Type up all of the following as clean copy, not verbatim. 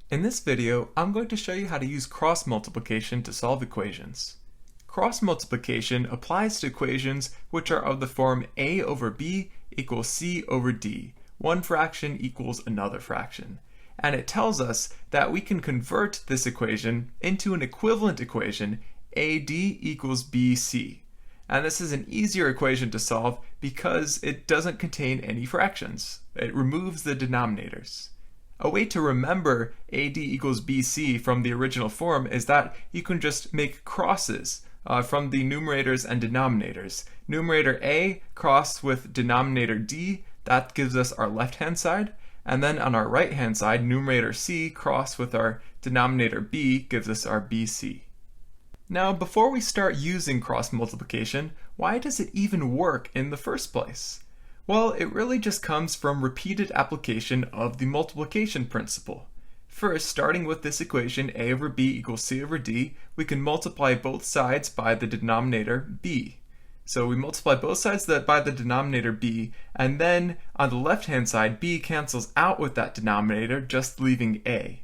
In this video, I'm going to show you how to use cross multiplication to solve equations. Cross multiplication applies to equations which are of the form a over b equals c over d, one fraction equals another fraction. And it tells us that we can convert this equation into an equivalent equation, AD equals BC. And this is an easier equation to solve because it doesn't contain any fractions. It removes the denominators. A way to remember AD equals BC from the original form is that you can just make crosses from the numerators and denominators. Numerator A cross with denominator D, that gives us our left-hand side. And then on our right-hand side, numerator C cross with our denominator B gives us our BC. Now, before we start using cross multiplication, why does it even work in the first place? Well, it really just comes from repeated application of the multiplication principle. First, starting with this equation a over b equals c over d, we can multiply both sides by the denominator b. So we multiply both sides by the denominator b, and then on the left-hand side, b cancels out with that denominator, just leaving a.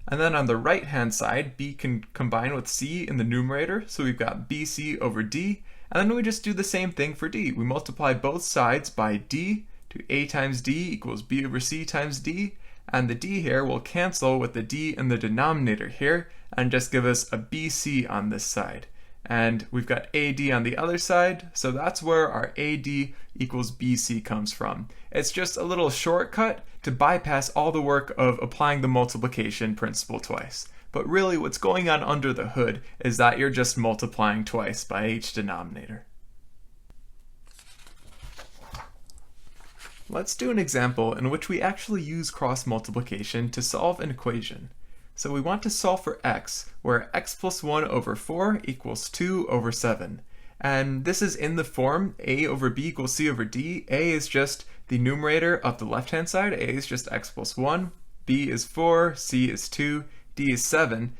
And then on the right-hand side, b can combine with c in the numerator, so we've got bc over d. And then we just do the same thing for d. We multiply both sides by d to a times d equals b over c times d. And the d here will cancel with the d in the denominator here and just give us a bc on this side. And we've got AD on the other side, so that's where our AD equals BC comes from. It's just a little shortcut to bypass all the work of applying the multiplication principle twice. But really what's going on under the hood is that you're just multiplying twice by each denominator. Let's do an example in which we actually use cross multiplication to solve an equation. So we want to solve for x, where x plus 1 over 4 equals 2 over 7. And this is in the form a over b equals c over d. A is just the numerator of the left-hand side. A is just x plus 1, b is 4, c is 2, d is 7.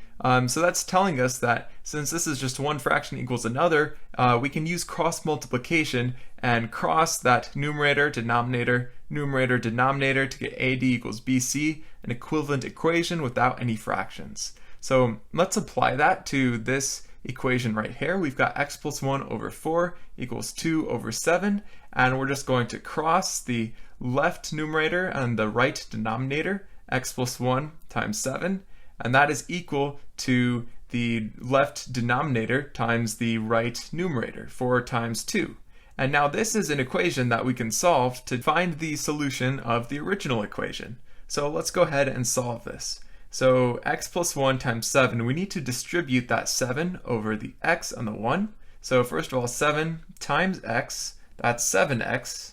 So that's telling us that since this is just one fraction equals another, we can use cross multiplication and cross that numerator, denominator to get AD equals BC, an equivalent equation without any fractions. So let's apply that to this equation right here. We've got x plus 1 over 4 equals 2 over 7, and we're just going to cross the left numerator and the right denominator, x plus 1 times 7, and that is equal to the left denominator times the right numerator, 4 times 2. And now this is an equation that we can solve to find the solution of the original equation. So let's go ahead and solve this. So x plus 1 times 7, we need to distribute that 7 over the x and the 1. So first of all, 7 times x, that's 7x.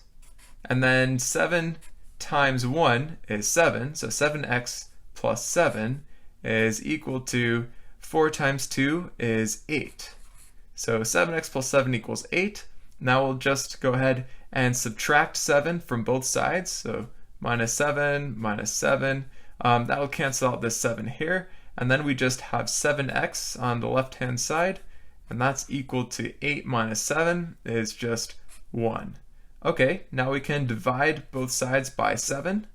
And then 7 times 1 is 7, so 7x plus 7 is equal to 4 times 2 is 8. So 7x plus 7 equals 8. Now we'll just go ahead and subtract 7 from both sides. So minus 7, that will cancel out this 7 here. And then we just have 7x on the left-hand side. And that's equal to 8 minus 7 is just 1. Okay, now we can divide both sides by 7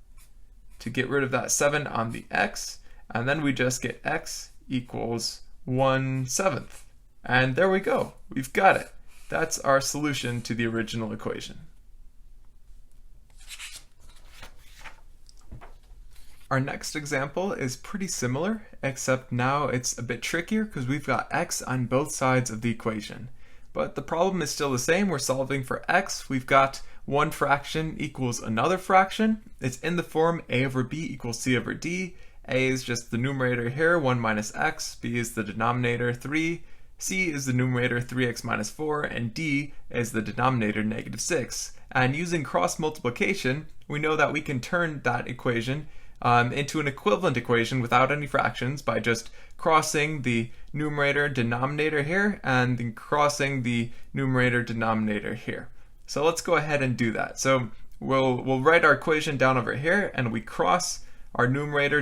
to get rid of that 7 on the x. And then we just get x equals 1/7. And there we go. We've got it. That's our solution to the original equation. Our next example is pretty similar, except now it's a bit trickier because we've got x on both sides of the equation. But the problem is still the same. We're solving for x. We've got one fraction equals another fraction. It's in the form a over b equals c over d. A is just the numerator here, 1 minus x. B is the denominator, 3. C is the numerator, 3x minus 4, and D is the denominator, -6. And using cross multiplication, we know that we can turn that equation into an equivalent equation without any fractions by just crossing the numerator denominator here and then crossing the numerator denominator here. So let's go ahead and do that. So we'll write our equation down over here, and we cross our numerator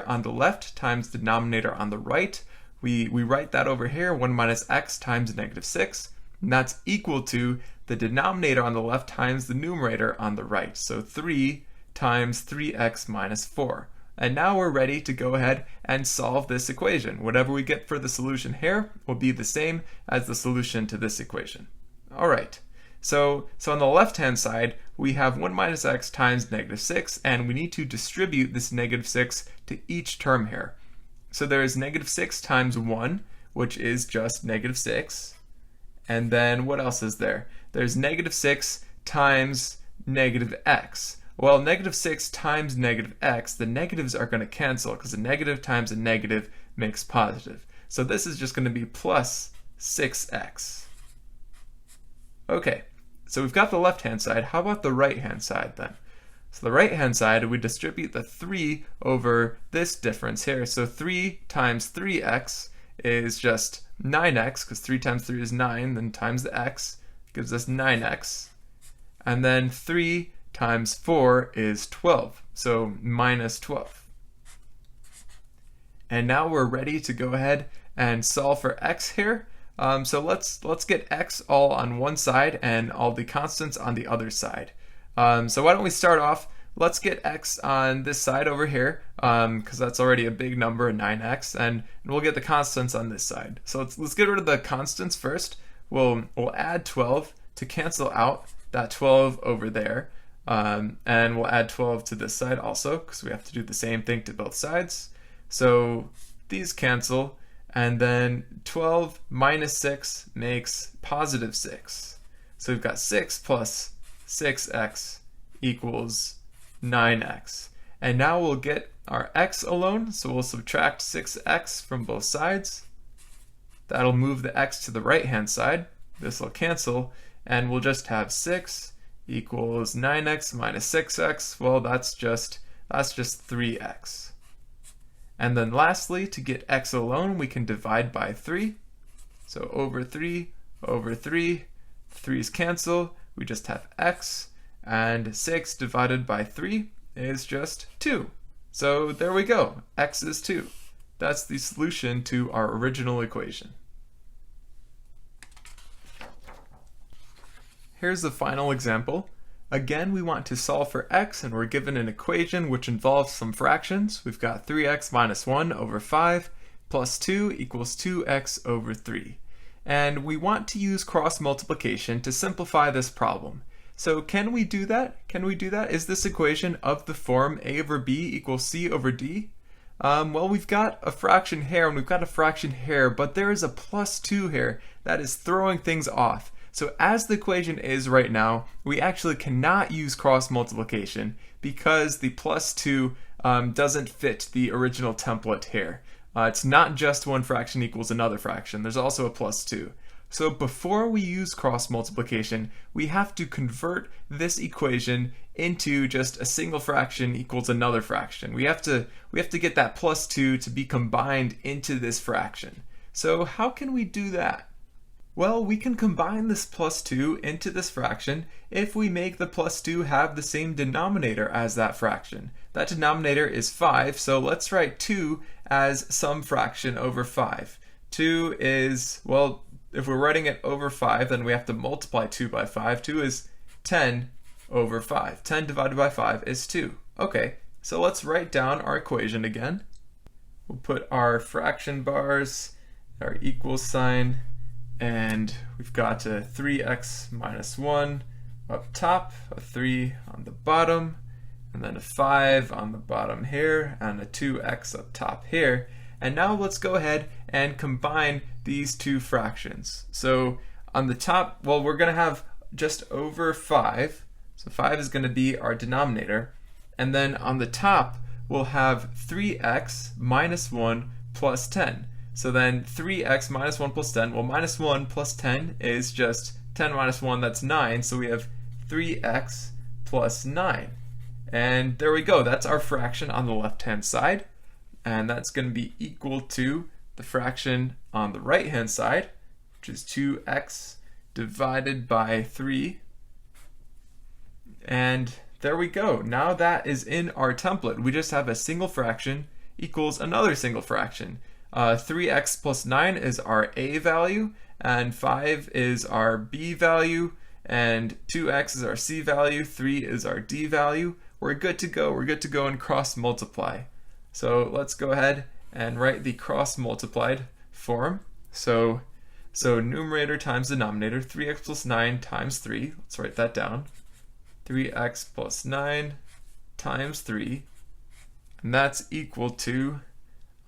on the left times denominator on the right. We write that over here, 1 minus x times -6, and that's equal to the denominator on the left times the numerator on the right. So 3 times 3x minus 4. And now we're ready to go ahead and solve this equation. Whatever we get for the solution here will be the same as the solution to this equation. All right. So on the left-hand side, we have 1 minus x times -6, and we need to distribute this -6 to each term here. So there is -6 times 1, which is just -6. And then what else is there? There's -6 times -x. Well, -6 times -x, the negatives are going to cancel because a negative times a negative makes positive. So this is just going to be plus 6x. Okay, so we've got the left-hand side. How about the right-hand side then? So the right-hand side, we distribute the 3 over this difference here. So 3 times 3x is just 9x, because 3 times 3 is 9, then times the x gives us 9x. And then 3 times 4 is 12, so minus 12. And now we're ready to go ahead and solve for x here. So let's get x all on one side and all the constants on the other side. So why don't we start off, let's get x on this side over here, because that's already a big number, 9x, and we'll get the constants on this side. So let's get rid of the constants first. We'll add 12 to cancel out that 12 over there, and we'll add 12 to this side also, because we have to do the same thing to both sides. So these cancel, and then 12 minus 6 makes positive 6. So we've got 6 plus 6x equals 9x. And now we'll get our x alone, so we'll subtract 6x from both sides. That'll move the x to the right-hand side. This will cancel, and we'll just have 6 equals 9x minus 6x. Well, that's just 3x. And then lastly, to get x alone, we can divide by 3. So over 3, 3's cancel. We just have x, and 6 divided by 3 is just 2. So there we go, x is 2. That's the solution to our original equation. Here's the final example. Again, we want to solve for x, and we're given an equation which involves some fractions. We've got 3x minus 1 over 5 plus 2 equals 2x over 3. And we want to use cross multiplication to simplify this problem. So can we do that? Is this equation of the form a over b equals c over d? Well, we've got a fraction here and we've got a fraction here, but there is a plus 2 here that is throwing things off. So as the equation is right now, we actually cannot use cross multiplication because the plus 2 doesn't fit the original template here. It's not just one fraction equals another fraction. There's also a plus 2. So before we use cross multiplication, we have to convert this equation into just a single fraction equals another fraction. We have to get that plus 2 to be combined into this fraction. So how can we do that? Well, we can combine this plus 2 into this fraction if we make the plus 2 have the same denominator as that fraction. That denominator is 5, so let's write 2 as some fraction over 5. 2 is, well, if we're writing it over 5, then we have to multiply 2 by 5. 2 is 10 over 5. 10 divided by 5 is 2. Okay, so let's write down our equation again. We'll put our fraction bars, our equal sign, and we've got a 3x minus 1 up top, a 3 on the bottom, and then a 5 on the bottom here, and a 2x up top here. And now let's go ahead and combine these two fractions. So on the top, well, we're going to have just over 5. So 5 is going to be our denominator. And then on the top, we'll have 3x minus 1 plus 10. So then 3x minus 1 plus 10, well, minus 1 plus 10 is just 10 minus 1, that's 9. So we have 3x plus 9. And there we go, that's our fraction on the left-hand side. And that's going to be equal to the fraction on the right-hand side, which is 2x divided by 3. And there we go. Now that is in our template. We just have a single fraction equals another single fraction. 3x plus 9 is our a value, and 5 is our b value, and 2x is our c value, 3 is our d value. We're good to go. We're good to go and cross multiply. So let's go ahead and write the cross-multiplied form. So numerator times denominator, 3x plus 9 times 3. Let's write that down. 3x plus 9 times 3. And that's equal to,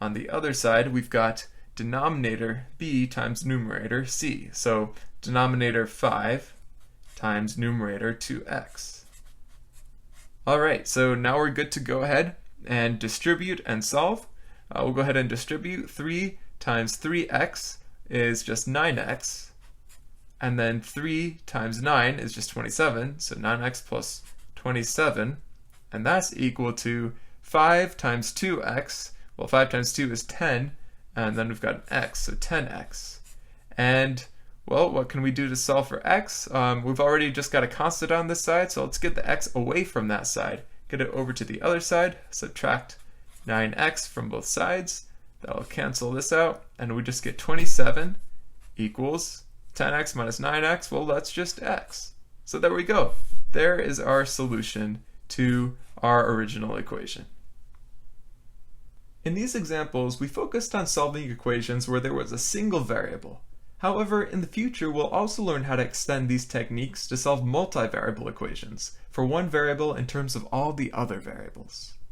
on the other side, we've got denominator b times numerator c. So denominator 5 times numerator 2x. Alright, so now we're good to go ahead and distribute and solve. We'll go ahead and distribute. 3 times 3x is just 9x. And then 3 times 9 is just 27, so 9x plus 27. And that's equal to 5 times 2x. Well, 5 times 2 is 10, and then we've got an x, so 10x. And, well, what can we do to solve for x? We've already just got a constant on this side, so let's get the x away from that side. Get it over to the other side, subtract 9x from both sides. That'll cancel this out, and we just get 27 equals 10x minus 9x. Well, that's just x. So there we go. There is our solution to our original equation. In these examples, we focused on solving equations where there was a single variable. However, in the future, we'll also learn how to extend these techniques to solve multivariable equations for one variable in terms of all the other variables.